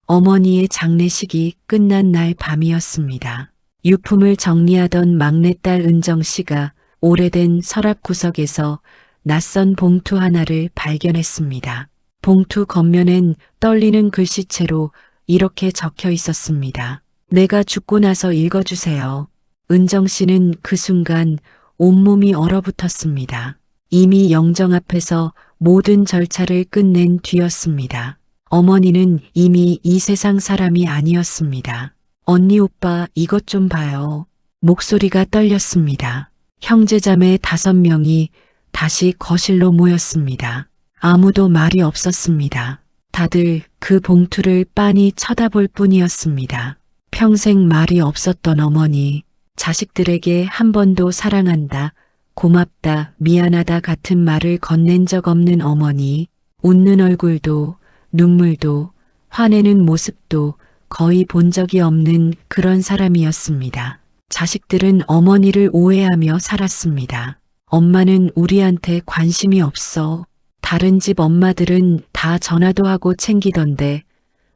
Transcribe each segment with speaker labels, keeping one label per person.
Speaker 1: 어머니의 장례식이 끝난 날 밤이었습니다. 유품을 정리하던 막내딸 은정 씨가 오래된 서랍 구석에서 낯선 봉투 하나를 발견했습니다. 봉투 겉면엔 떨리는 글씨체로 이렇게 적혀 있었습니다. 내가 죽고 나서 읽어주세요. 은정 씨는 그 순간 온몸이 얼어붙었습니다. 이미 영정 앞에서 모든 절차를 끝낸 뒤였습니다. 어머니는 이미 이 세상 사람이 아니었습니다. 언니 오빠 이것 좀 봐요. 목소리가 떨렸습니다. 형제자매 5명이 다시 거실로 모였습니다. 아무도 말이 없었습니다. 다들 그 봉투를 빤히 쳐다볼 뿐이었습니다. 평생 말이 없었던 어머니, 자식들에게 한 번도 사랑한다, 고맙다, 미안하다 같은 말을 건넨 적 없는 어머니, 웃는 얼굴도 눈물도 화내는 모습도 거의 본 적이 없는 그런 사람이었습니다. 자식들은 어머니를 오해하며 살았습니다. 엄마는 우리한테 관심이 없어. 다른 집 엄마들은 다 전화도 하고 챙기던데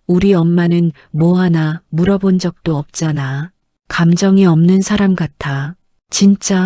Speaker 1: 우리 엄마는 뭐 하나 물어본 적도 없잖아. 감정이 없는 사람 같아. 진짜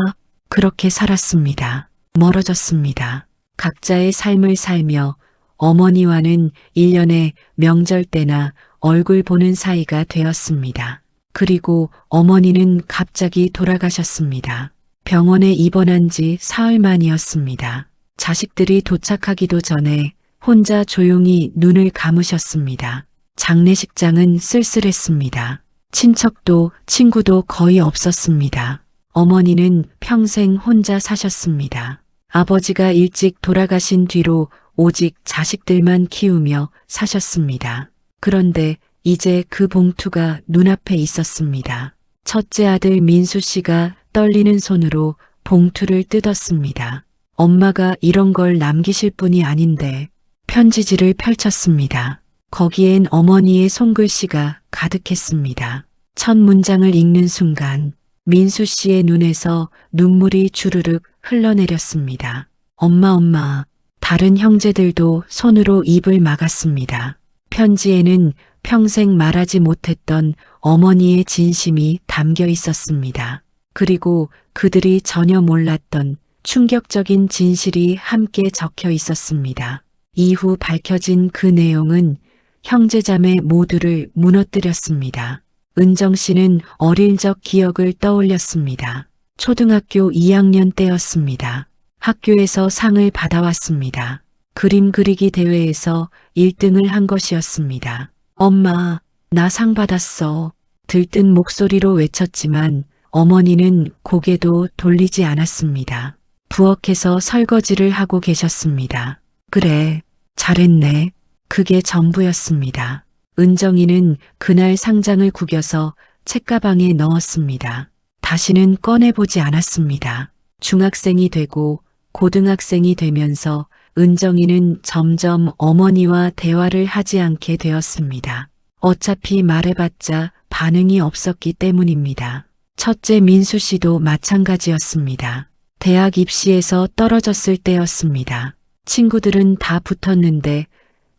Speaker 1: 그렇게 살았습니다. 멀어졌습니다. 각자의 삶을 살며 어머니와는 1년에 명절 때나 얼굴 보는 사이가 되었습니다. 그리고 어머니는 갑자기 돌아가셨습니다. 병원에 입원한 지 사흘 만이었습니다. 자식들이 도착하기도 전에 혼자 조용히 눈을 감으셨습니다. 장례식장은 쓸쓸했습니다. 친척도 친구도 거의 없었습니다. 어머니는 평생 혼자 사셨습니다. 아버지가 일찍 돌아가신 뒤로 오직 자식들만 키우며 사셨습니다. 그런데 이제 그 봉투가 눈앞에 있었습니다. 첫째 아들 민수 씨가 떨리는 손으로 봉투를 뜯었습니다. 엄마가 이런 걸 남기실 분이 아닌데 편지지를 펼쳤습니다. 거기엔 어머니의 손글씨가 가득했습니다. 첫 문장을 읽는 순간 민수 씨의 눈에서 눈물이 주르륵 흘러내렸습니다. 엄마. 다른 형제들도 손으로 입을 막았습니다. 편지에는 평생 말하지 못했던 어머니의 진심이 담겨 있었습니다. 그리고 그들이 전혀 몰랐던 충격적인 진실이 함께 적혀 있었습니다. 이후 밝혀진 그 내용은 형제자매 모두를 무너뜨렸습니다. 은정 씨는 어릴 적 기억을 떠올렸습니다. 초등학교 2학년 때였습니다. 학교에서 상을 받아왔습니다. 그림 그리기 대회에서 1등을 한 것이었습니다. 엄마, 나 상 받았어. 들뜬 목소리로 외쳤지만 어머니는 고개도 돌리지 않았습니다. 부엌에서 설거지를 하고 계셨습니다. 그래, 잘했네. 그게 전부였습니다. 은정이는 그날 상장을 구겨서 책가방에 넣었습니다. 다시는 꺼내보지 않았습니다. 중학생이 되고 고등학생이 되면서 은정이는 점점 어머니와 대화를 하지 않게 되었습니다. 어차피 말해봤자 반응이 없었기 때문입니다. 첫째 민수 씨도 마찬가지였습니다. 대학 입시에서 떨어졌을 때였습니다. 친구들은 다 붙었는데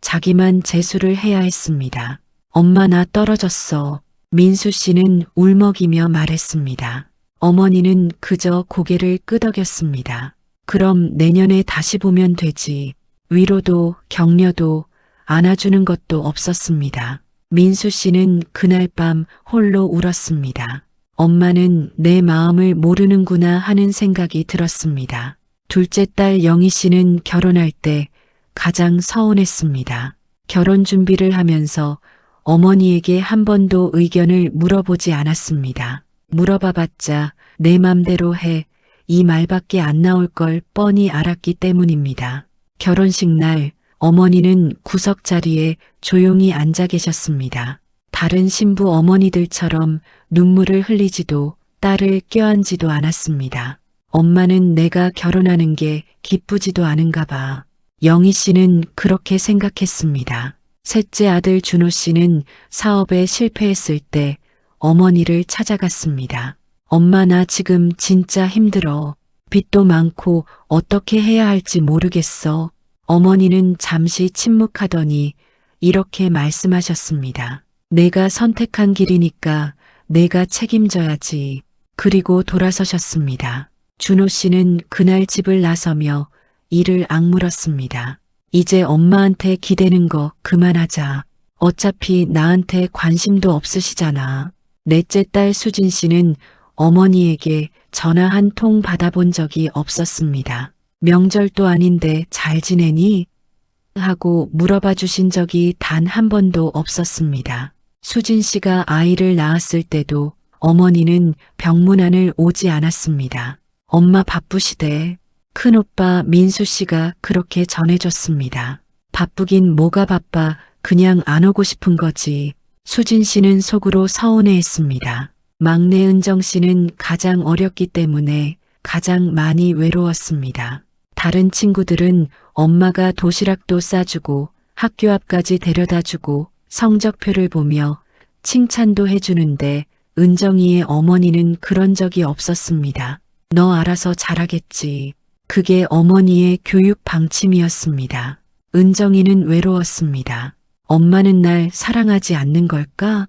Speaker 1: 자기만 재수를 해야 했습니다. 엄마 나 떨어졌어. 민수 씨는 울먹이며 말했습니다. 어머니는 그저 고개를 끄덕였습니다. 그럼 내년에 다시 보면 되지. 위로도 격려도 안아주는 것도 없었습니다. 민수 씨는 그날 밤 홀로 울었습니다. 엄마는 내 마음을 모르는구나 하는 생각이 들었습니다. 둘째 딸 영희 씨는 결혼할 때 가장 서운했습니다. 결혼 준비를 하면서 어머니에게 한 번도 의견을 물어보지 않았습니다. 물어봐봤자 내 맘대로 해. 이 말밖에 안 나올 걸 뻔히 알았기 때문입니다. 결혼식 날 어머니는 구석 자리에 조용히 앉아 계셨습니다. 다른 신부 어머니들처럼 눈물을 흘리지도 딸을 껴안지도 않았습니다. 엄마는 내가 결혼하는 게 기쁘지도 않은가 봐. 영희 씨는 그렇게 생각했습니다. 셋째 아들 준호 씨는 사업에 실패했을 때 어머니를 찾아갔습니다. 엄마 나 지금 진짜 힘들어. 빚도 많고 어떻게 해야 할지 모르겠어. 어머니는 잠시 침묵하더니 이렇게 말씀하셨습니다. 내가 선택한 길이니까 내가 책임져야지. 그리고 돌아서셨습니다. 준호 씨는 그날 집을 나서며 이를 악물었습니다. 이제 엄마한테 기대는 거 그만하자. 어차피 나한테 관심도 없으시잖아. 넷째 딸 수진 씨는 어머니에게 전화 한 통 받아본 적이 없었습니다. 명절도 아닌데 잘 지내니? 하고 물어봐 주신 적이 단 한 번도 없었습니다. 수진 씨가 아이를 낳았을 때도 어머니는 병문안을 오지 않았습니다. 엄마 바쁘시대. 큰오빠 민수 씨가 그렇게 전해줬습니다. 바쁘긴 뭐가 바빠. 그냥 안 오고 싶은 거지. 수진 씨는 속으로 서운해했습니다. 막내 은정 씨는 가장 어렸기 때문에 가장 많이 외로웠습니다. 다른 친구들은 엄마가 도시락도 싸주고 학교 앞까지 데려다주고 성적표를 보며 칭찬도 해주는데 은정이의 어머니는 그런 적이 없었습니다. 너 알아서 잘하겠지. 그게 어머니의 교육 방침이었습니다. 은정이는 외로웠습니다. 엄마는 날 사랑하지 않는 걸까?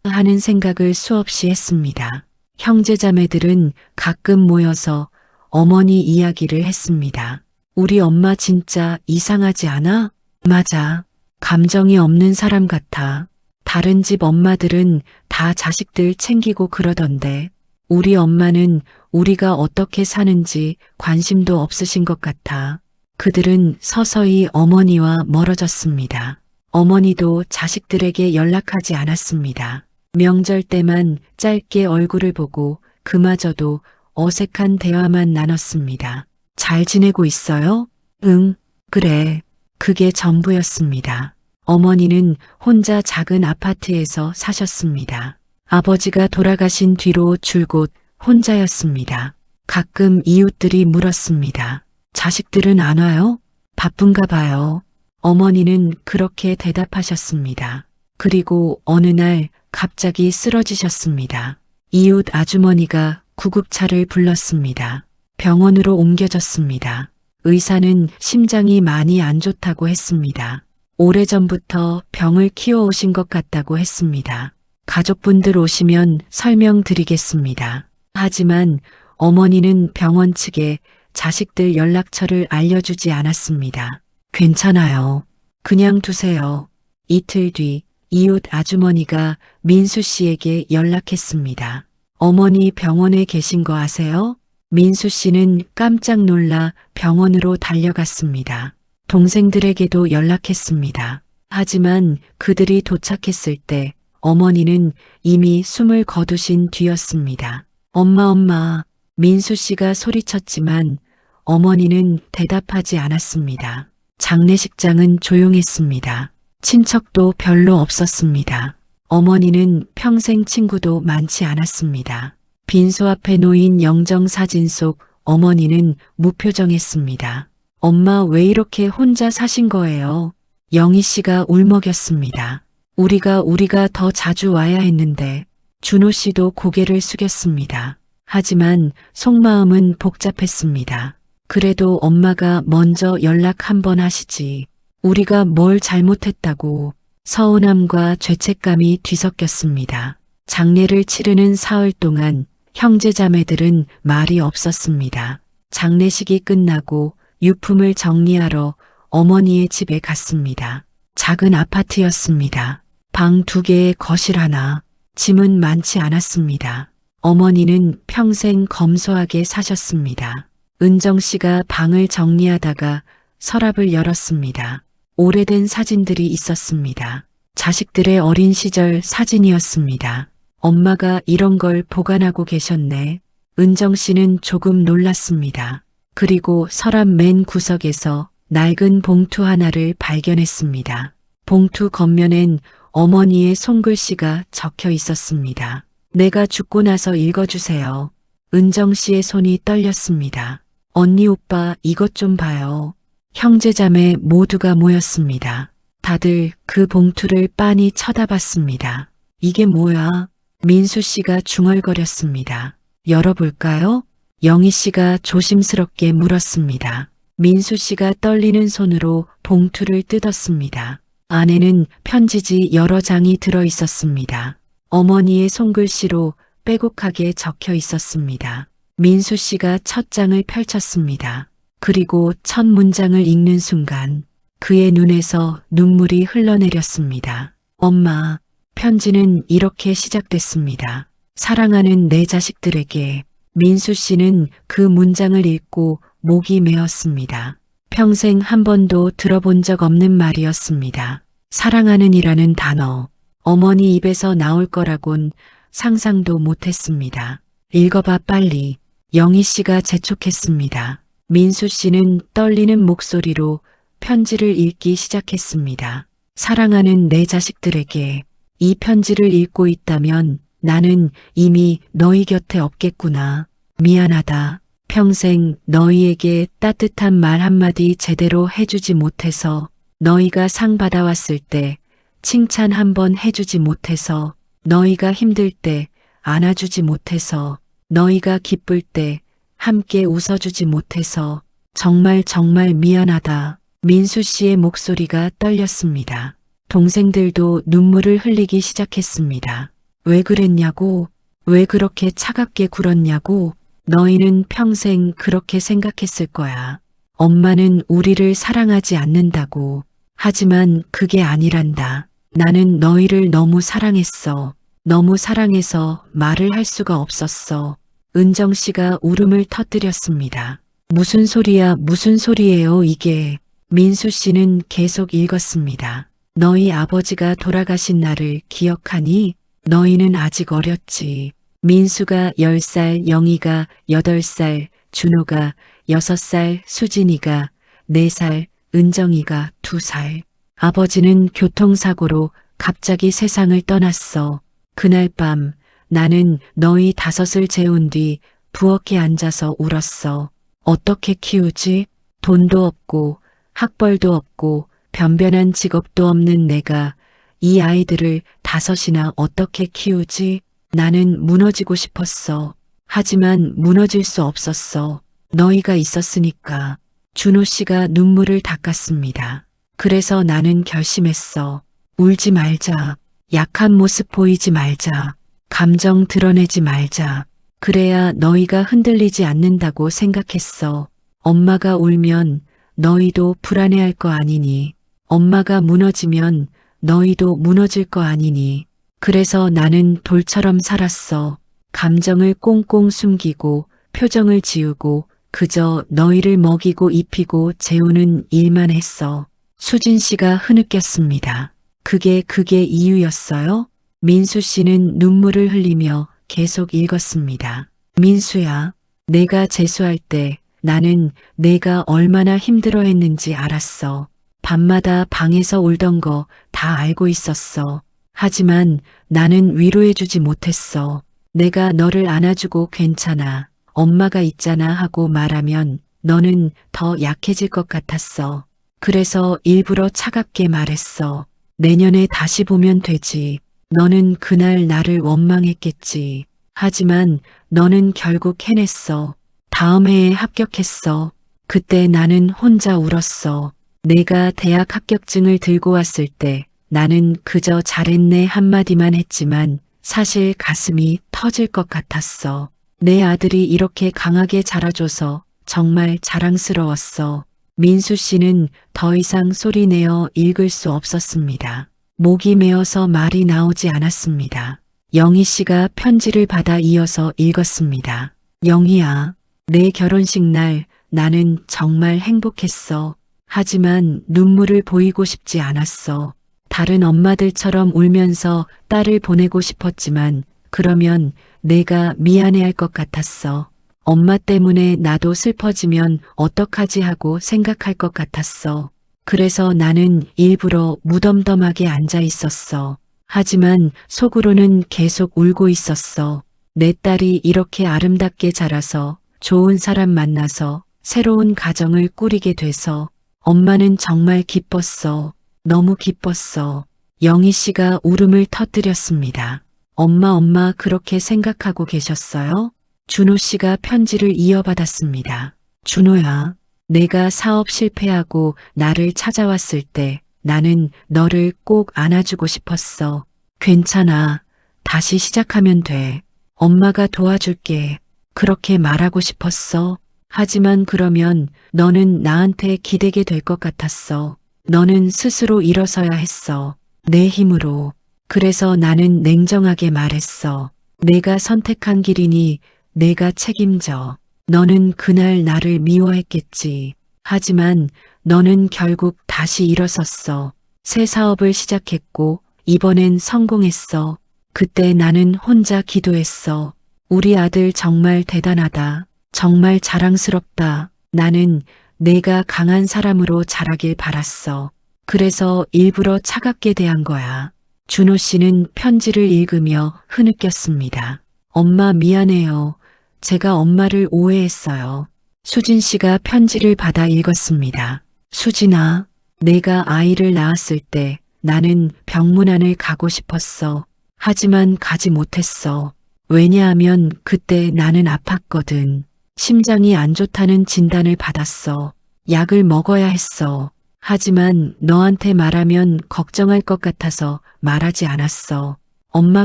Speaker 1: 하는 생각을 수없이 했습니다. 형제자매들은 가끔 모여서 어머니 이야기를 했습니다. 우리 엄마 진짜 이상하지 않아? 맞아. 감정이 없는 사람 같아. 다른 집 엄마들은 다 자식들 챙기고 그러던데 우리 엄마는 우리가 어떻게 사는지 관심도 없으신 것 같아. 그들은 서서히 어머니와 멀어졌습니다. 어머니도 자식들에게 연락하지 않았습니다. 명절 때만 짧게 얼굴을 보고 그마저도 어색한 대화만 나눴습니다. 잘 지내고 있어요? 응, 그래. 그게 전부였습니다. 어머니는 혼자 작은 아파트에서 사셨습니다. 아버지가 돌아가신 뒤로 줄곧 혼자였습니다. 가끔 이웃들이 물었습니다. 자식들은 안 와요? 바쁜가 봐요. 어머니는 그렇게 대답하셨습니다. 그리고 어느 날 갑자기 쓰러지셨습니다. 이웃 아주머니가 구급차를 불렀습니다. 병원으로 옮겨졌습니다. 의사는 심장이 많이 안 좋다고 했습니다. 오래전부터 병을 키워오신 것 같다고 했습니다. 가족분들 오시면 설명드리겠습니다. 하지만 어머니는 병원 측에 자식들 연락처를 알려주지 않았습니다. 괜찮아요. 그냥 두세요. 이틀 뒤 이웃 아주머니가 민수 씨에게 연락했습니다. 어머니 병원에 계신 거 아세요? 민수 씨는 깜짝 놀라 병원으로 달려갔습니다. 동생들에게도 연락했습니다. 하지만 그들이 도착했을 때 어머니는 이미 숨을 거두신 뒤였습니다. 엄마. 민수 씨가 소리쳤지만 어머니는 대답하지 않았습니다. 장례식장은 조용했습니다. 친척도 별로 없었습니다. 어머니는 평생 친구도 많지 않았습니다. 빈소 앞에 놓인 영정 사진 속 어머니는 무표정했습니다. 엄마 왜 이렇게 혼자 사신 거예요? 영희 씨가 울먹였습니다. 우리가 더 자주 와야 했는데. 준호 씨도 고개를 숙였습니다. 하지만 속마음은 복잡했습니다. 그래도 엄마가 먼저 연락 한번 하시지. 우리가 뭘 잘못했다고. 서운함과 죄책감이 뒤섞였습니다. 장례를 치르는 사흘 동안 형제자매들은 말이 없었습니다. 장례식이 끝나고 유품을 정리하러 어머니의 집에 갔습니다. 작은 아파트였습니다. 방 2개에 거실 하나, 짐은 많지 않았습니다. 어머니는 평생 검소하게 사셨습니다. 은정 씨가 방을 정리하다가 서랍을 열었습니다. 오래된 사진들이 있었습니다. 자식들의 어린 시절 사진이었습니다. 엄마가 이런 걸 보관하고 계셨네. 은정 씨는 조금 놀랐습니다. 그리고 서랍 맨 구석에서 낡은 봉투 하나를 발견했습니다. 봉투 겉면엔 어머니의 손글씨가 적혀 있었습니다. 내가 죽고 나서 읽어주세요. 은정 씨의 손이 떨렸습니다. 언니 오빠 이것 좀 봐요. 형제자매 모두가 모였습니다. 다들 그 봉투를 빤히 쳐다봤습니다. 이게 뭐야? 민수 씨가 중얼거렸습니다. 열어볼까요? 영희 씨가 조심스럽게 물었습니다. 민수 씨가 떨리는 손으로 봉투를 뜯었습니다. 안에는 편지지 여러 장이 들어 있었습니다. 어머니의 손글씨로 빼곡하게 적혀 있었습니다. 민수 씨가 첫 장을 펼쳤습니다. 그리고 첫 문장을 읽는 순간 그의 눈에서 눈물이 흘러내렸습니다. 엄마, 편지는 이렇게 시작됐습니다. 사랑하는 내 자식들에게. 민수 씨는 그 문장을 읽고 목이 메었습니다. 평생 한 번도 들어본 적 없는 말이었습니다. 사랑하는이라는 단어, 어머니 입에서 나올 거라곤 상상도 못했습니다. 읽어봐 빨리. 영희 씨가 재촉했습니다. 민수 씨는 떨리는 목소리로 편지를 읽기 시작했습니다. 사랑하는 내 자식들에게. 이 편지를 읽고 있다면 나는 이미 너희 곁에 없겠구나. 미안하다. 평생 너희에게 따뜻한 말 한마디 제대로 해주지 못해서, 너희가 상 받아왔을 때 칭찬 한번 해주지 못해서, 너희가 힘들 때 안아주지 못해서, 너희가 기쁠 때 함께 웃어주지 못해서 정말 정말 미안하다. 민수 씨의 목소리가 떨렸습니다. 동생들도 눈물을 흘리기 시작했습니다. 왜 그랬냐고, 왜 그렇게 차갑게 굴었냐고. 너희는 평생 그렇게 생각했을 거야. 엄마는 우리를 사랑하지 않는다고. 하지만 그게 아니란다. 나는 너희를 너무 사랑했어. 너무 사랑해서 말을 할 수가 없었어. 은정 씨가 울음을 터뜨렸습니다. 무슨 소리야, 무슨 소리예요, 이게. 민수 씨는 계속 읽었습니다. 너희 아버지가 돌아가신 날을 기억하니? 너희는 아직 어렸지. 민수가 10살, 영희가 8살, 준호가 6살, 수진이가 4살, 은정이가 2살. 아버지는 교통사고로 갑자기 세상을 떠났어. 그날 밤 나는 너희 5을 재운 뒤 부엌에 앉아서 울었어. 어떻게 키우지? 돈도 없고 학벌도 없고 변변한 직업도 없는 내가 이 아이들을 5이나 어떻게 키우지? 나는 무너지고 싶었어. 하지만 무너질 수 없었어. 너희가 있었으니까. 준호 씨가 눈물을 닦았습니다. 그래서 나는 결심했어. 울지 말자. 약한 모습 보이지 말자. 감정 드러내지 말자. 그래야 너희가 흔들리지 않는다고 생각했어. 엄마가 울면 너희도 불안해할 거 아니니. 엄마가 무너지면 너희도 무너질 거 아니니. 그래서 나는 돌처럼 살았어. 감정을 꽁꽁 숨기고 표정을 지우고 그저 너희를 먹이고 입히고 재우는 일만 했어. 수진 씨가 흐느꼈습니다. 그게 이유였어요? 민수 씨는 눈물을 흘리며 계속 읽었습니다. 민수야, 내가 재수할 때 나는 내가 얼마나 힘들어했는지 알았어. 밤마다 방에서 울던 거 다 알고 있었어. 하지만 나는 위로해주지 못했어. 내가 너를 안아주고 괜찮아. 엄마가 있잖아 하고 말하면 너는 더 약해질 것 같았어. 그래서 일부러 차갑게 말했어. 내년에 다시 보면 되지. 너는 그날 나를 원망했겠지. 하지만 너는 결국 해냈어. 다음 해에 합격했어. 그때 나는 혼자 울었어. 내가 대학 합격증을 들고 왔을 때 나는 그저 잘했네 한마디만 했지만 사실 가슴이 터질 것 같았어. 내 아들이 이렇게 강하게 자라줘서 정말 자랑스러웠어. 민수 씨는 더 이상 소리내어 읽을 수 없었습니다. 목이 메어서 말이 나오지 않았습니다. 영희 씨가 편지를 받아 이어서 읽었습니다. 영희야, 내 결혼식 날 나는 정말 행복했어. 하지만 눈물을 보이고 싶지 않았어. 다른 엄마들처럼 울면서 딸을 보내고 싶었지만 그러면 내가 미안해할 것 같았어. 엄마 때문에 나도 슬퍼지면 어떡하지 하고 생각할 것 같았어. 그래서 나는 일부러 무덤덤하게 앉아 있었어. 하지만 속으로는 계속 울고 있었어. 내 딸이 이렇게 아름답게 자라서 좋은 사람 만나서 새로운 가정을 꾸리게 돼서 엄마는 정말 기뻤어. 너무 기뻤어. 영희 씨가 울음을 터뜨렸습니다. 엄마 그렇게 생각하고 계셨어요? 준호 씨가 편지를 이어받았습니다. 준호야, 내가 사업 실패하고 나를 찾아왔을 때 나는 너를 꼭 안아주고 싶었어. 괜찮아. 다시 시작하면 돼. 엄마가 도와줄게. 그렇게 말하고 싶었어. 하지만 그러면 너는 나한테 기대게 될 것 같았어. 너는 스스로 일어서야 했어. 내 힘으로. 그래서 나는 냉정하게 말했어. 내가 선택한 길이니 내가 책임져. 너는 그날 나를 미워했겠지. 하지만 너는 결국 다시 일어섰어. 새 사업을 시작했고 이번엔 성공했어. 그때 나는 혼자 기도했어. 우리 아들 정말 대단하다. 정말 자랑스럽다. 나는 내가 강한 사람으로 자라길 바랐어. 그래서 일부러 차갑게 대한 거야. 준호 씨는 편지를 읽으며 흐느꼈습니다. 엄마 미안해요. 제가 엄마를 오해했어요. 수진 씨가 편지를 받아 읽었습니다. 수진아, 내가 아이를 낳았을 때 나는 병문안을 가고 싶었어. 하지만 가지 못했어. 왜냐하면 그때 나는 아팠거든. 심장이 안 좋다는 진단을 받았어. 약을 먹어야 했어. 하지만 너한테 말하면 걱정할 것 같아서 말하지 않았어. 엄마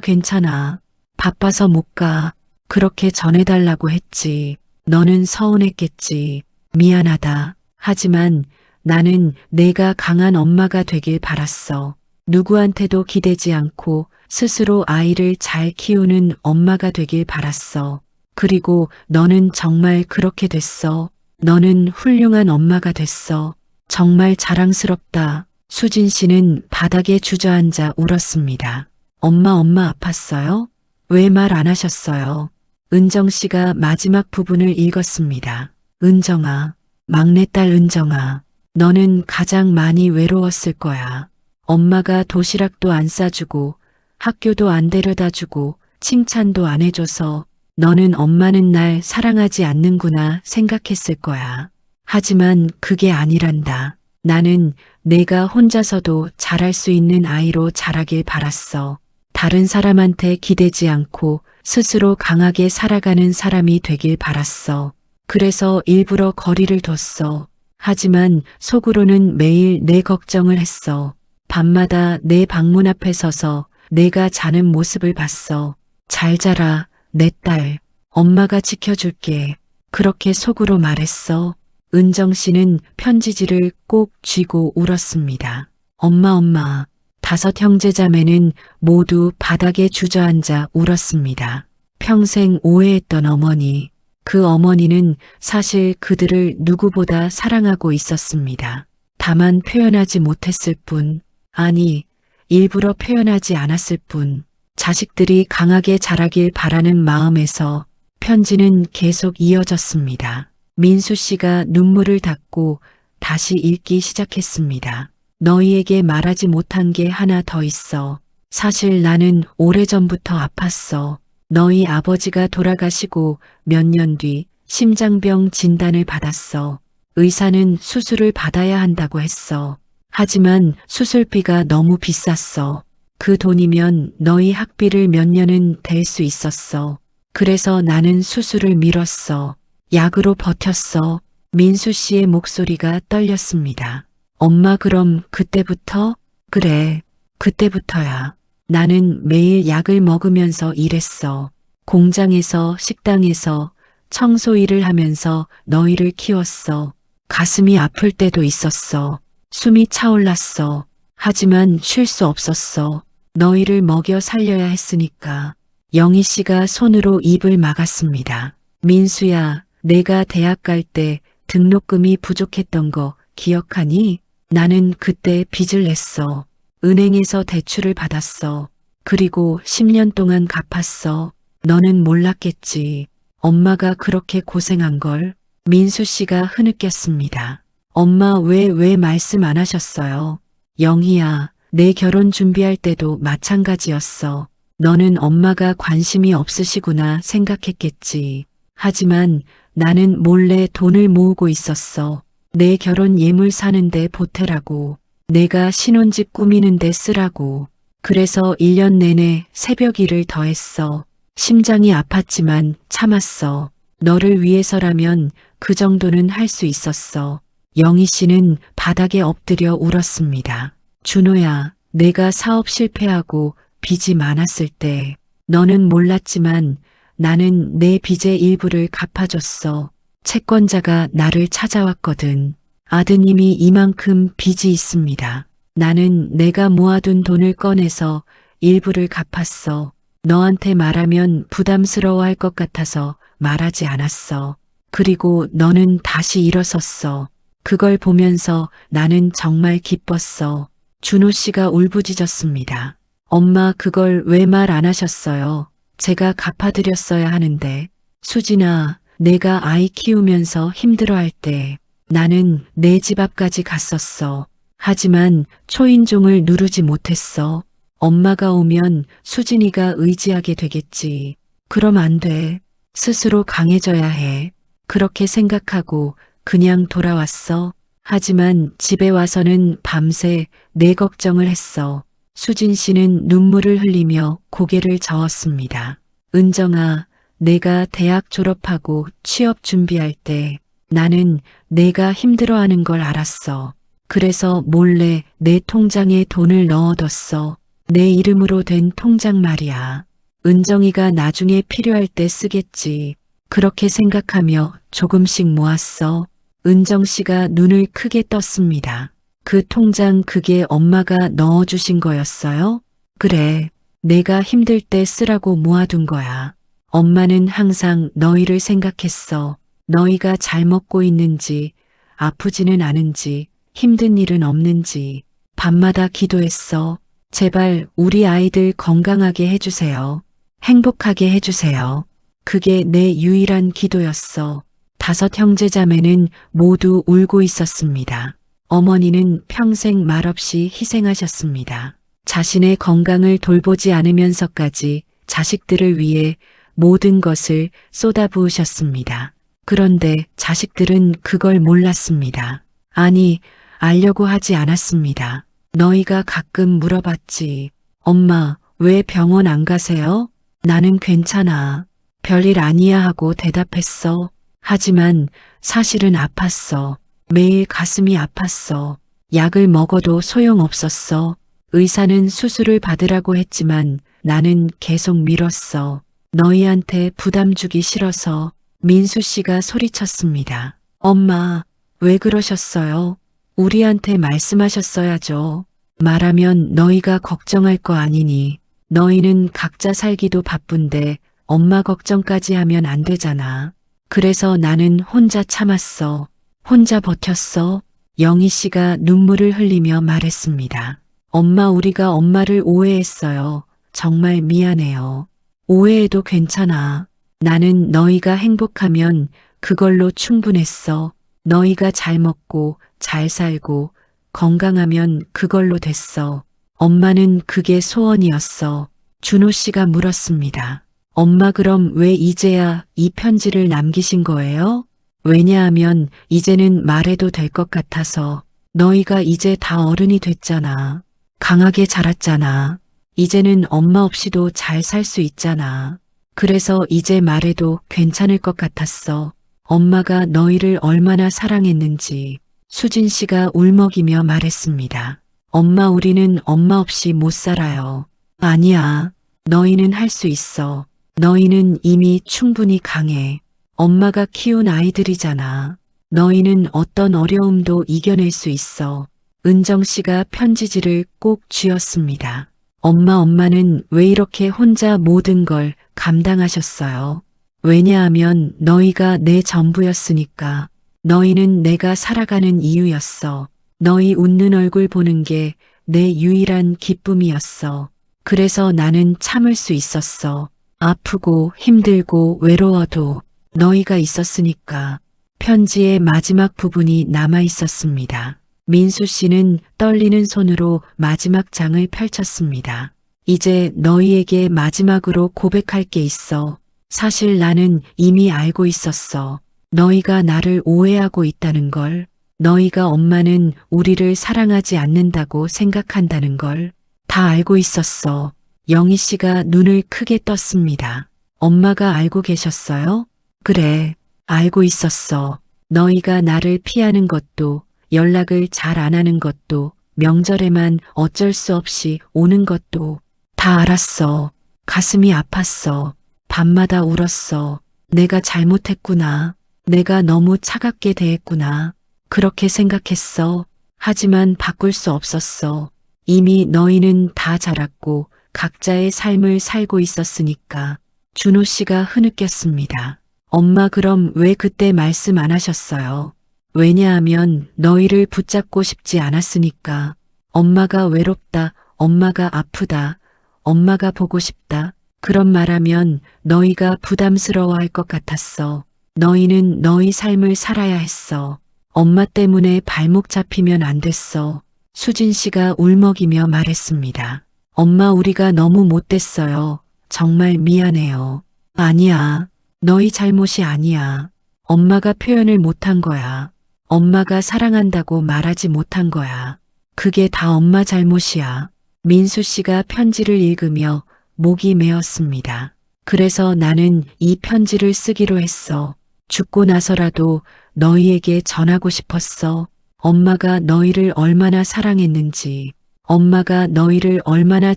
Speaker 1: 괜찮아. 바빠서 못 가. 그렇게 전해달라고 했지. 너는 서운했겠지. 미안하다. 하지만 나는 내가 강한 엄마가 되길 바랐어. 누구한테도 기대지 않고 스스로 아이를 잘 키우는 엄마가 되길 바랐어. 그리고 너는 정말 그렇게 됐어. 너는 훌륭한 엄마가 됐어. 정말 자랑스럽다. 수진 씨는 바닥에 주저앉아 울었습니다. 엄마 아팠어요? 왜 말 안 하셨어요? 은정 씨가 마지막 부분을 읽었습니다. 은정아, 막내딸 은정아, 너는 가장 많이 외로웠을 거야. 엄마가 도시락도 안 싸주고 학교도 안 데려다주고 칭찬도 안 해줘서 너는 엄마는 날 사랑하지 않는구나 생각했을 거야. 하지만 그게 아니란다. 나는 내가 혼자서도 잘할 수 있는 아이로 자라길 바랐어. 다른 사람한테 기대지 않고 스스로 강하게 살아가는 사람이 되길 바랐어. 그래서 일부러 거리를 뒀어. 하지만 속으로는 매일 내 걱정을 했어. 밤마다 내 방문 앞에 서서 내가 자는 모습을 봤어. 잘 자라, 내 딸. 엄마가 지켜줄게. 그렇게 속으로 말했어. 은정 씨는 편지지를 꼭 쥐고 울었습니다. 엄마. 5 형제자매는 모두 바닥에 주저앉아 울었습니다. 평생 오해했던 어머니. 그 어머니는 사실 그들을 누구보다 사랑하고 있었습니다. 다만 표현하지 못했을 뿐, 아니, 일부러 표현하지 않았을 뿐, 자식들이 강하게 자라길 바라는 마음에서 편지는 계속 이어졌습니다. 민수 씨가 눈물을 닦고 다시 읽기 시작했습니다. 너희에게 말하지 못한 게 하나 더 있어. 사실 나는 오래전부터 아팠어. 너희 아버지가 돌아가시고 몇 년 뒤 심장병 진단을 받았어. 의사는 수술을 받아야 한다고 했어. 하지만 수술비가 너무 비쌌어. 그 돈이면 너희 학비를 몇 년은 댈 수 있었어. 그래서 나는 수술을 미뤘어. 약으로 버텼어. 민수 씨의 목소리가 떨렸습니다. 엄마 그럼 그때부터? 그래, 그때부터야. 나는 매일 약을 먹으면서 일했어. 공장에서, 식당에서, 청소 일을 하면서 너희를 키웠어. 가슴이 아플 때도 있었어. 숨이 차올랐어. 하지만 쉴 수 없었어. 너희를 먹여 살려야 했으니까. 영희 씨가 손으로 입을 막았습니다. 민수야, 내가 대학 갈 때 등록금이 부족했던 거 기억하니? 나는 그때 빚을 냈어. 은행에서 대출을 받았어. 그리고 10년 동안 갚았어. 너는 몰랐겠지. 엄마가 그렇게 고생한 걸. 민수 씨가 흐느꼈습니다. 엄마 왜 말씀 안 하셨어요? 영희야, 내 결혼 준비할 때도 마찬가지였어. 너는 엄마가 관심이 없으시구나 생각했겠지. 하지만 나는 몰래 돈을 모으고 있었어. 내 결혼 예물 사는데 보태라고. 내가 신혼집 꾸미는데 쓰라고. 그래서 1년 내내 새벽 일을 더 했어. 심장이 아팠지만 참았어. 너를 위해서라면 그 정도는 할 수 있었어. 영희 씨는 바닥에 엎드려 울었습니다. 준호야, 내가 사업 실패하고 빚이 많았을 때 너는 몰랐지만 나는 내 빚의 일부를 갚아줬어. 채권자가 나를 찾아왔거든. 아드님이 이만큼 빚이 있습니다. 나는 내가 모아둔 돈을 꺼내서 일부를 갚았어. 너한테 말하면 부담스러워할 것 같아서 말하지 않았어. 그리고 너는 다시 일어섰어. 그걸 보면서 나는 정말 기뻤어. 준호 씨가 울부짖었습니다. 엄마, 그걸 왜 말 안 하셨어요? 제가 갚아드렸어야 하는데. 수진아, 내가 아이 키우면서 힘들어할 때 나는 내 집 앞까지 갔었어. 하지만 초인종을 누르지 못했어. 엄마가 오면 수진이가 의지하게 되겠지. 그럼 안 돼. 스스로 강해져야 해. 그렇게 생각하고 그냥 돌아왔어. 하지만 집에 와서는 밤새 내 걱정을 했어. 수진 씨는 눈물을 흘리며 고개를 저었습니다. 은정아, 내가 대학 졸업하고 취업 준비할 때 나는 내가 힘들어하는 걸 알았어. 그래서 몰래 내 통장에 돈을 넣어뒀어. 내 이름으로 된 통장 말이야. 은정이가 나중에 필요할 때 쓰겠지. 그렇게 생각하며 조금씩 모았어. 은정 씨가 눈을 크게 떴습니다. 그 통장, 그게 엄마가 넣어주신 거였어요? 그래, 내가 힘들 때 쓰라고 모아둔 거야. 엄마는 항상 너희를 생각했어. 너희가 잘 먹고 있는지, 아프지는 않은지, 힘든 일은 없는지 밤마다 기도했어. 제발 우리 아이들 건강하게 해주세요. 행복하게 해주세요. 그게 내 유일한 기도였어. 5 형제자매는 모두 울고 있었습니다. 어머니는 평생 말없이 희생하셨습니다. 자신의 건강을 돌보지 않으면서까지 자식들을 위해 모든 것을 쏟아부으셨습니다. 그런데 자식들은 그걸 몰랐습니다. 아니, 알려고 하지 않았습니다. 너희가 가끔 물어봤지. 엄마, 왜 병원 안 가세요? 나는 괜찮아. 별일 아니야 하고 대답했어. 하지만 사실은 아팠어. 매일 가슴이 아팠어. 약을 먹어도 소용없었어. 의사는 수술을 받으라고 했지만 나는 계속 미뤘어. 너희한테 부담 주기 싫어서. 민수 씨가 소리쳤습니다. 엄마, 왜 그러셨어요? 우리한테 말씀하셨어야죠. 말하면 너희가 걱정할 거 아니니. 너희는 각자 살기도 바쁜데 엄마 걱정까지 하면 안 되잖아. 그래서 나는 혼자 참았어. 혼자 버텼어. 영희 씨가 눈물을 흘리며 말했습니다. 엄마, 우리가 엄마를 오해했어요. 정말 미안해요. 오해해도 괜찮아. 나는 너희가 행복하면 그걸로 충분했어. 너희가 잘 먹고 잘 살고 건강하면 그걸로 됐어. 엄마는 그게 소원이었어. 준호 씨가 물었습니다. 엄마, 그럼 왜 이제야 이 편지를 남기신 거예요? 왜냐하면 이제는 말해도 될 것 같아서. 너희가 이제 다 어른이 됐잖아. 강하게 자랐잖아. 이제는 엄마 없이도 잘 살 수 있잖아. 그래서 이제 말해도 괜찮을 것 같았어. 엄마가 너희를 얼마나 사랑했는지. 수진 씨가 울먹이며 말했습니다. 엄마, 우리는 엄마 없이 못 살아요. 아니야. 너희는 할 수 있어. 너희는 이미 충분히 강해. 엄마가 키운 아이들이잖아. 너희는 어떤 어려움도 이겨낼 수 있어. 은정 씨가 편지지를 꼭 쥐었습니다. 엄마는 왜 이렇게 혼자 모든 걸 감당하셨어요? 왜냐하면 너희가 내 전부였으니까. 너희는 내가 살아가는 이유였어. 너희 웃는 얼굴 보는 게 내 유일한 기쁨이었어. 그래서 나는 참을 수 있었어. 아프고 힘들고 외로워도 너희가 있었으니까. 편지의 마지막 부분이 남아 있었습니다. 민수 씨는 떨리는 손으로 마지막 장을 펼쳤습니다. 이제 너희에게 마지막으로 고백할 게 있어. 사실 나는 이미 알고 있었어. 너희가 나를 오해하고 있다는 걸. 너희가 엄마는 우리를 사랑하지 않는다고 생각한다는 걸. 다 알고 있었어. 영희 씨가 눈을 크게 떴습니다. 엄마가 알고 계셨어요? 그래, 알고 있었어. 너희가 나를 피하는 것도, 연락을 잘 안 하는 것도, 명절에만 어쩔 수 없이 오는 것도 다 알았어. 가슴이 아팠어. 밤마다 울었어. 내가 잘못했구나. 내가 너무 차갑게 대했구나. 그렇게 생각했어. 하지만 바꿀 수 없었어. 이미 너희는 다 자랐고 각자의 삶을 살고 있었으니까. 준호 씨가 흐느꼈습니다. 엄마 그럼 왜 그때 말씀 안 하셨어요? 왜냐하면 너희를 붙잡고 싶지 않았으니까. 엄마가 외롭다, 엄마가 아프다, 엄마가 보고 싶다. 그런 말하면 너희가 부담스러워할 것 같았어. 너희는 너희 삶을 살아야 했어. 엄마 때문에 발목 잡히면 안 됐어. 수진 씨가 울먹이며 말했습니다. 엄마 우리가 너무 못됐어요. 정말 미안해요. 아니야. 너희 잘못이 아니야. 엄마가 표현을 못한 거야. 엄마가 사랑한다고 말하지 못한 거야. 그게 다 엄마 잘못이야. 민수 씨가 편지를 읽으며 목이 메었습니다. 그래서 나는 이 편지를 쓰기로 했어. 죽고 나서라도 너희에게 전하고 싶었어. 엄마가 너희를 얼마나 사랑했는지, 엄마가 너희를 얼마나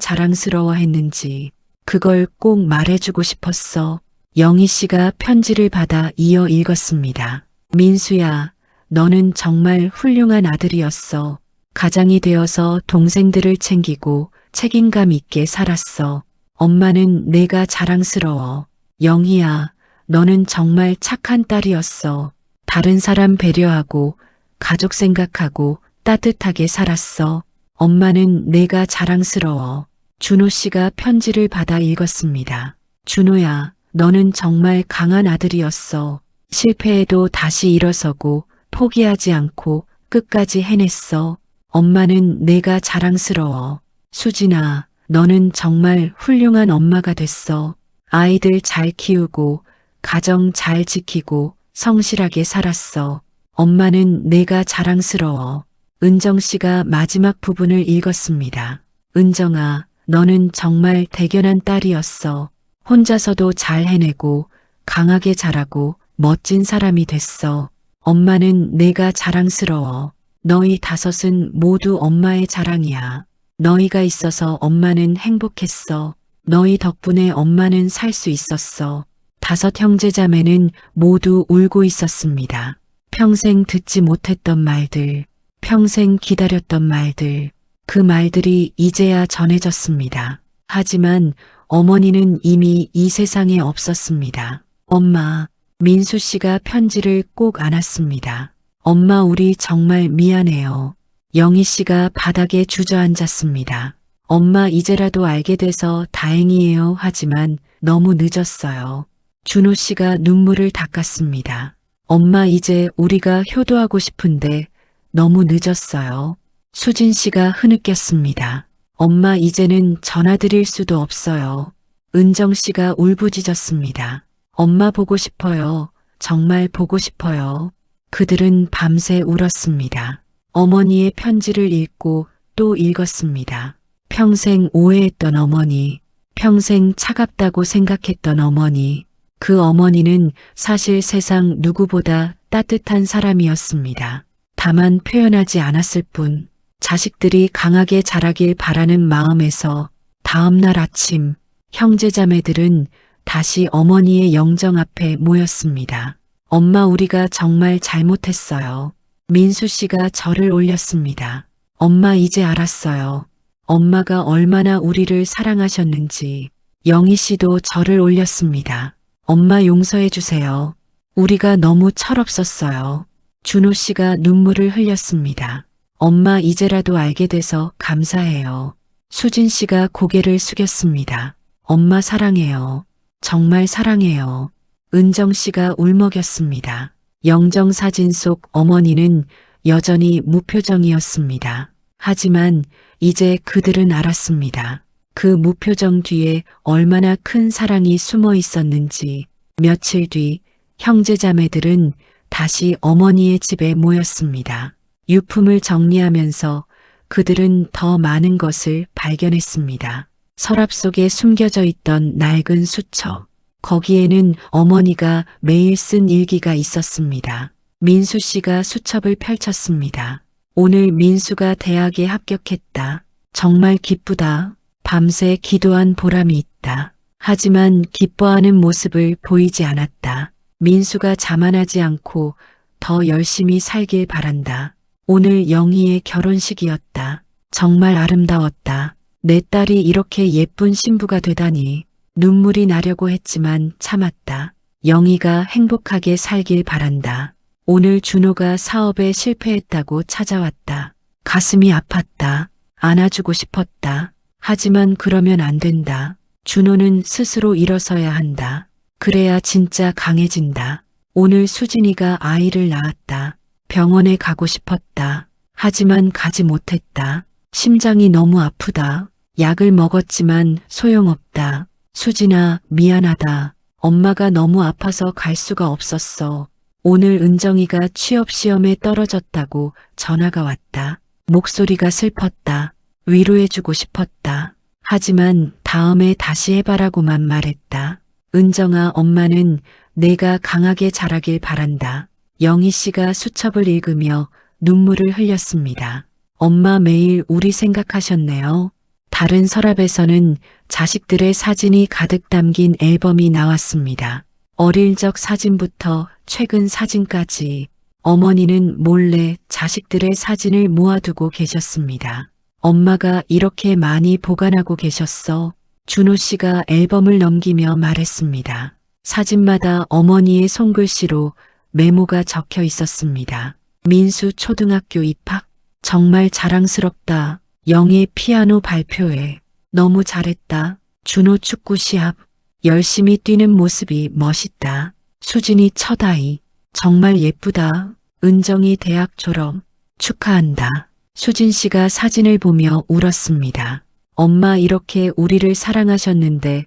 Speaker 1: 자랑스러워했는지, 그걸 꼭 말해주고 싶었어. 영희 씨가 편지를 받아 이어 읽었습니다. 민수야, 너는 정말 훌륭한 아들이었어. 가장이 되어서 동생들을 챙기고 책임감 있게 살았어. 엄마는 내가 자랑스러워. 영희야, 너는 정말 착한 딸이었어. 다른 사람 배려하고 가족 생각하고 따뜻하게 살았어. 엄마는 내가 자랑스러워. 준호 씨가 편지를 받아 읽었습니다. 준호야, 너는 정말 강한 아들이었어. 실패해도 다시 일어서고 포기하지 않고 끝까지 해냈어. 엄마는 내가 자랑스러워. 수진아, 너는 정말 훌륭한 엄마가 됐어. 아이들 잘 키우고 가정 잘 지키고 성실하게 살았어. 엄마는 내가 자랑스러워. 은정 씨가 마지막 부분을 읽었습니다. 은정아, 너는 정말 대견한 딸이었어. 혼자서도 잘 해내고 강하게 자라고 멋진 사람이 됐어. 엄마는 내가 자랑스러워. 너희 다섯은 모두 엄마의 자랑이야. 너희가 있어서 엄마는 행복했어. 너희 덕분에 엄마는 살 수 있었어. 다섯 형제자매는 모두 울고 있었습니다. 평생 듣지 못했던 말들, 평생 기다렸던 말들, 그 말들이 이제야 전해졌습니다. 하지만 어머니는 이미 이 세상에 없었습니다. 엄마, 민수 씨가 편지를 꼭 안았습니다. 엄마 우리 정말 미안해요. 영희 씨가 바닥에 주저앉았습니다. 엄마 이제라도 알게 돼서 다행이에요. 하지만 너무 늦었어요. 준호 씨가 눈물을 닦았습니다. 엄마 이제 우리가 효도하고 싶은데 너무 늦었어요. 수진 씨가 흐느꼈습니다. 엄마 이제는 전화드릴 수도 없어요. 은정 씨가 울부짖었습니다. 엄마 보고 싶어요. 정말 보고 싶어요. 그들은 밤새 울었습니다. 어머니의 편지를 읽고 또 읽었습니다. 평생 오해했던 어머니, 평생 차갑다고 생각했던 어머니, 그 어머니는 사실 세상 누구보다 따뜻한 사람이었습니다. 다만 표현하지 않았을 뿐, 자식들이 강하게 자라길 바라는 마음에서 다음날 아침 형제자매들은 다시 어머니의 영정 앞에 모였습니다. 엄마 우리가 정말 잘못했어요. 민수 씨가 절을 올렸습니다. 엄마 이제 알았어요. 엄마가 얼마나 우리를 사랑하셨는지. 영희 씨도 절을 올렸습니다. 엄마 용서해 주세요. 우리가 너무 철없었어요. 준호 씨가 눈물을 흘렸습니다. 엄마 이제라도 알게 돼서 감사해요. 수진 씨가 고개를 숙였습니다. 엄마 사랑해요. 정말 사랑해요. 은정 씨가 울먹였습니다. 영정사진 속 어머니는 여전히 무표정이었습니다. 하지만 이제 그들은 알았습니다. 그 무표정 뒤에 얼마나 큰 사랑이 숨어 있었는지. 며칠 뒤 형제자매들은 다시 어머니의 집에 모였습니다. 유품을 정리하면서 그들은 더 많은 것을 발견했습니다. 서랍 속에 숨겨져 있던 낡은 수첩. 거기에는 어머니가 매일 쓴 일기가 있었습니다. 민수 씨가 수첩을 펼쳤습니다. 오늘 민수가 대학에 합격했다. 정말 기쁘다. 밤새 기도한 보람이 있다. 하지만 기뻐하는 모습을 보이지 않았다. 민수가 자만하지 않고 더 열심히 살길 바란다. 오늘 영희의 결혼식이었다. 정말 아름다웠다. 내 딸이 이렇게 예쁜 신부가 되다니. 눈물이 나려고 했지만 참았다. 영희가 행복하게 살길 바란다. 오늘 준호가 사업에 실패했다고 찾아왔다. 가슴이 아팠다. 안아주고 싶었다. 하지만 그러면 안 된다. 준호는 스스로 일어서야 한다. 그래야 진짜 강해진다. 오늘 수진이가 아이를 낳았다. 병원에 가고 싶었다. 하지만 가지 못했다. 심장이 너무 아프다. 약을 먹었지만 소용없다. 수진아, 미안하다. 엄마가 너무 아파서 갈 수가 없었어. 오늘 은정이가 취업시험에 떨어졌다고 전화가 왔다. 목소리가 슬펐다. 위로해주고 싶었다. 하지만 다음에 다시 해봐라고만 말했다. 은정아, 엄마는 내가 강하게 자라길 바란다. 영희 씨가 수첩을 읽으며 눈물을 흘렸습니다. 엄마 매일 우리 생각하셨네요. 다른 서랍에서는 자식들의 사진이 가득 담긴 앨범이 나왔습니다. 어릴 적 사진부터 최근 사진까지 어머니는 몰래 자식들의 사진을 모아두고 계셨습니다. 엄마가 이렇게 많이 보관하고 계셨어. 준호 씨가 앨범을 넘기며 말했습니다. 사진마다 어머니의 손글씨로 메모가 적혀 있었습니다. 민수 초등학교 입학? 정말 자랑스럽다. 영희 피아노 발표회. 너무 잘했다. 준호 축구 시합. 열심히 뛰는 모습이 멋있다. 수진이 첫 아이. 정말 예쁘다. 은정이 대학 졸업. 축하한다. 수진 씨가 사진을 보며 울었습니다. 엄마 이렇게 우리를 사랑하셨는데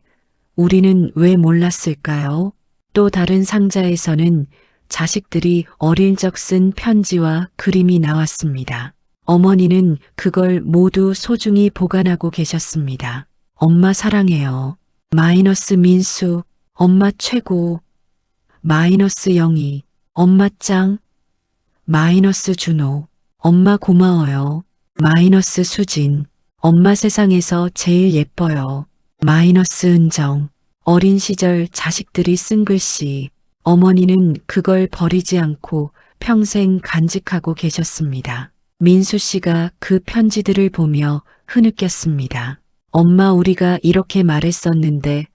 Speaker 1: 우리는 왜 몰랐을까요? 또 다른 상자에서는 자식들이 어릴 적 쓴 편지와 그림이 나왔습니다. 어머니는 그걸 모두 소중히 보관하고 계셨습니다. 엄마 사랑해요. 마이너스 민수, 엄마 최고. 마이너스 영희, 엄마 짱. 마이너스 준호, 엄마 고마워요. 마이너스 수진, 엄마 세상에서 제일 예뻐요. 마이너스 은정, 어린 시절 자식들이 쓴 글씨. 어머니는 그걸 버리지 않고 평생 간직하고 계셨습니다. 민수 씨가 그 편지들을 보며 흐느꼈습니다. 엄마, 우리가 이렇게 말했었는데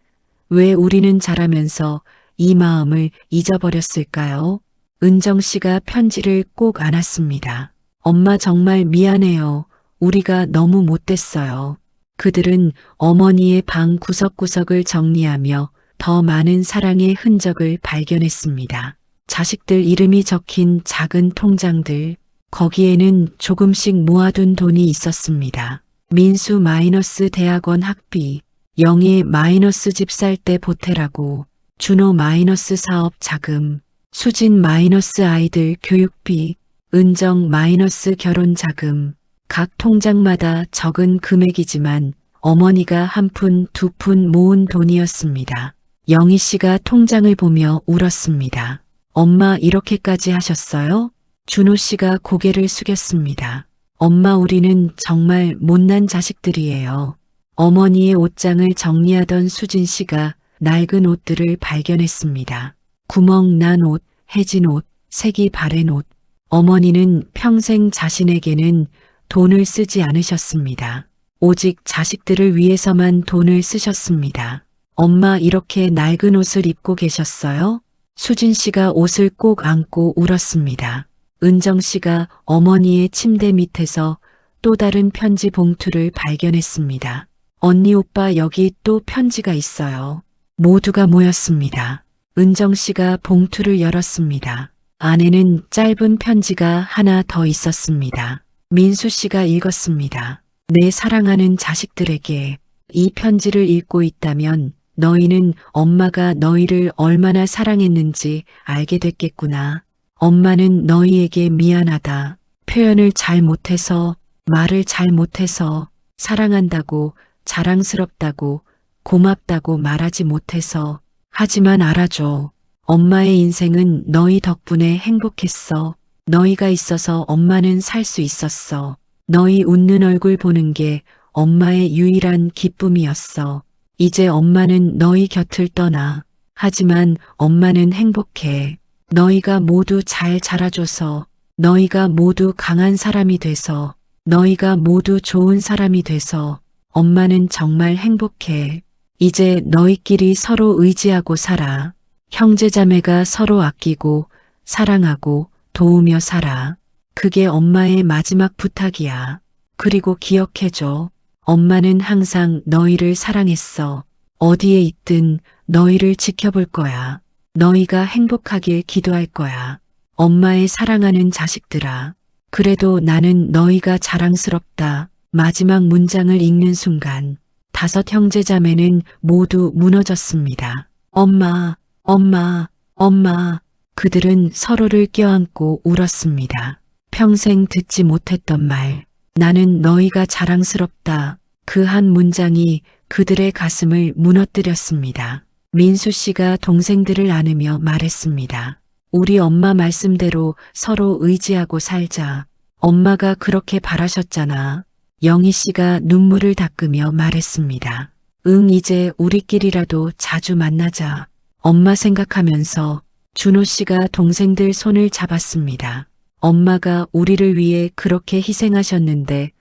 Speaker 1: 왜 우리는 자라면서 이 마음을 잊어버렸을까요? 은정 씨가 편지를 꼭 안았습니다. 엄마 정말 미안해요. 우리가 너무 못됐어요. 그들은 어머니의 방 구석구석을 정리하며 더 많은 사랑의 흔적을 발견했습니다. 자식들 이름이 적힌 작은 통장들, 거기에는 조금씩 모아둔 돈이 있었습니다. 민수 마이너스 대학원 학비, 영희 마이너스 집 살 때 보태라고, 준호 마이너스 사업 자금, 수진 마이너스 아이들 교육비, 은정 마이너스 결혼 자금. 각 통장마다 적은 금액이지만 어머니가 한 푼, 두 푼 모은 돈이었습니다. 영희 씨가 통장을 보며 울었습니다. 엄마 이렇게까지 하셨어요? 준호 씨가 고개를 숙였습니다. 엄마, 우리는 정말 못난 자식들이에요. 어머니의 옷장을 정리하던 수진 씨가 낡은 옷들을 발견했습니다. 구멍 난 옷, 해진 옷, 색이 바랜 옷. 어머니는 평생 자신에게는 돈을 쓰지 않으셨습니다. 오직 자식들을 위해서만 돈을 쓰셨습니다. 엄마 이렇게 낡은 옷을 입고 계셨어요? 수진 씨가 옷을 꼭 안고 울었습니다. 은정 씨가 어머니의 침대 밑에서 또 다른 편지 봉투를 발견했습니다. 언니, 오빠, 여기 또 편지가 있어요. 모두가 모였습니다. 은정 씨가 봉투를 열었습니다. 안에는 짧은 편지가 하나 더 있었습니다. 민수 씨가 읽었습니다. 내 사랑하는 자식들에게, 이 편지를 읽고 있다면 너희는 엄마가 너희를 얼마나 사랑했는지 알게 됐겠구나. 엄마는 너희에게 미안하다. 표현을 잘 못해서, 말을 잘 못해서, 사랑한다고, 자랑스럽다고, 고맙다고 말하지 못해서. 하지만 알아줘. 엄마의 인생은 너희 덕분에 행복했어. 너희가 있어서 엄마는 살 수 있었어. 너희 웃는 얼굴 보는 게 엄마의 유일한 기쁨이었어. 이제 엄마는 너희 곁을 떠나. 하지만 엄마는 행복해. 너희가 모두 잘 자라줘서, 너희가 모두 강한 사람이 돼서, 너희가 모두 좋은 사람이 돼서 엄마는 정말 행복해. 이제 너희끼리 서로 의지하고 살아. 형제자매가 서로 아끼고 사랑하고 도우며 살아. 그게 엄마의 마지막 부탁이야. 그리고 기억해줘. 엄마는 항상 너희를 사랑했어. 어디에 있든 너희를 지켜볼 거야. 너희가 행복하길 기도할 거야. 엄마의 사랑하는 자식들아. 그래도 나는 너희가 자랑스럽다. 마지막 문장을 읽는 순간 5 형제자매는 모두 무너졌습니다. 엄마, 엄마, 엄마. 그들은 서로를 껴안고 울었습니다. 평생 듣지 못했던 말. 나는 너희가 자랑스럽다. 그 한 문장이 그들의 가슴을 무너뜨렸습니다. 민수 씨가 동생들을 안으며 말했습니다. 우리 엄마 말씀대로 서로 의지하고 살자. 엄마가 그렇게 바라셨잖아. 영희 씨가 눈물을 닦으며 말했습니다. 응, 이제 우리끼리라도 자주 만나자. 엄마 생각하면서 준호 씨가 동생들 손을 잡았습니다. 엄마가 우리를 위해 그렇게 희생하셨는데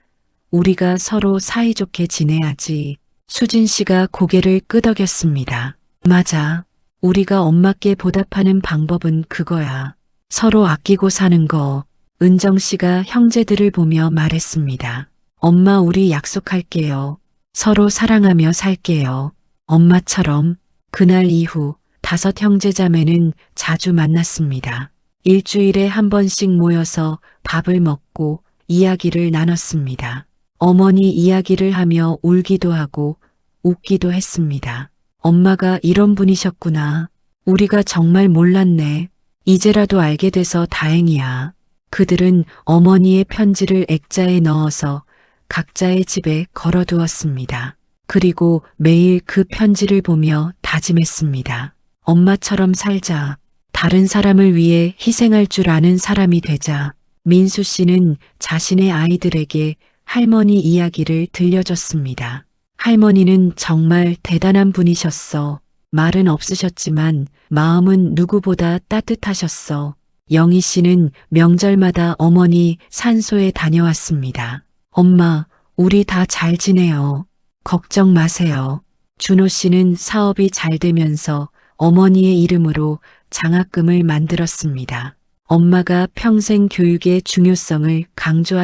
Speaker 1: 우리가 서로 사이좋게 지내야지. 수진 씨가 고개를 끄덕였습니다. 맞아. 우리가 엄마께 보답하는 방법은 그거야. 서로 아끼고 사는 거. 은정 씨가 형제들을 보며 말했습니다. 엄마, 우리 약속할게요. 서로 사랑하며 살게요. 엄마처럼. 그날 이후 5 형제자매는 자주 만났습니다. 일주일에 한 번씩 모여서 밥을 먹고 이야기를 나눴습니다. 어머니 이야기를 하며 울기도 하고 웃기도 했습니다. 엄마가 이런 분이셨구나. 우리가 정말 몰랐네. 이제라도 알게 돼서 다행이야. 그들은 어머니의 편지를 액자에 넣어서 각자의 집에 걸어두었습니다. 그리고 매일 그 편지를 보며 다짐했습니다. 엄마처럼 살자. 다른 사람을 위해 희생할 줄 아는 사람이 되자. 민수 씨는 자신의 아이들에게 할머니 이야기를 들려줬습니다. 할머니는 정말 대단한 분이셨어. 말은 없으셨지만 마음은 누구보다 따뜻하셨어. 영희 씨는 명절마다 어머니 산소에 다녀왔습니다. 엄마, 우리 다 잘 지내요. 걱정 마세요. 준호 씨는 사업이 잘 되면서 어머니의 이름으로 장학금을 만들었습니다. 엄마가 평생 교육의 중요성을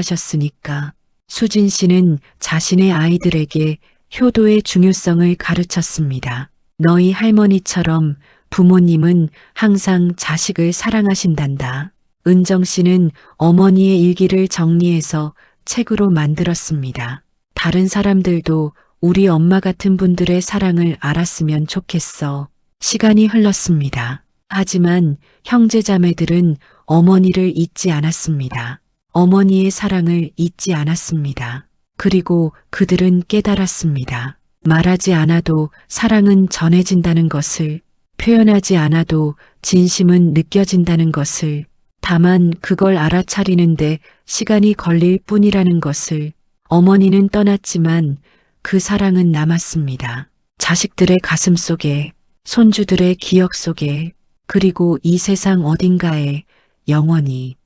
Speaker 1: 강조하셨으니까. 수진 씨는 자신의 아이들에게 효도의 중요성을 가르쳤습니다. 너희 할머니처럼 부모님은 항상 자식을 사랑하신단다. 은정 씨는 어머니의 일기를 정리해서 책으로 만들었습니다. 다른 사람들도 우리 엄마 같은 분들의 사랑을 알았으면 좋겠어. 시간이 흘렀습니다. 하지만 형제자매들은 어머니를 잊지 않았습니다. 어머니의 사랑을 잊지 않았습니다. 그리고 그들은 깨달았습니다. 말하지 않아도 사랑은 전해진다는 것을, 표현하지 않아도 진심은 느껴진다는 것을, 다만 그걸 알아차리는데 시간이 걸릴 뿐이라는 것을. 어머니는 떠났지만 그 사랑은 남았습니다. 자식들의 가슴 속에, 손주들의 기억 속에, 그리고 이 세상 어딘가에 영원히.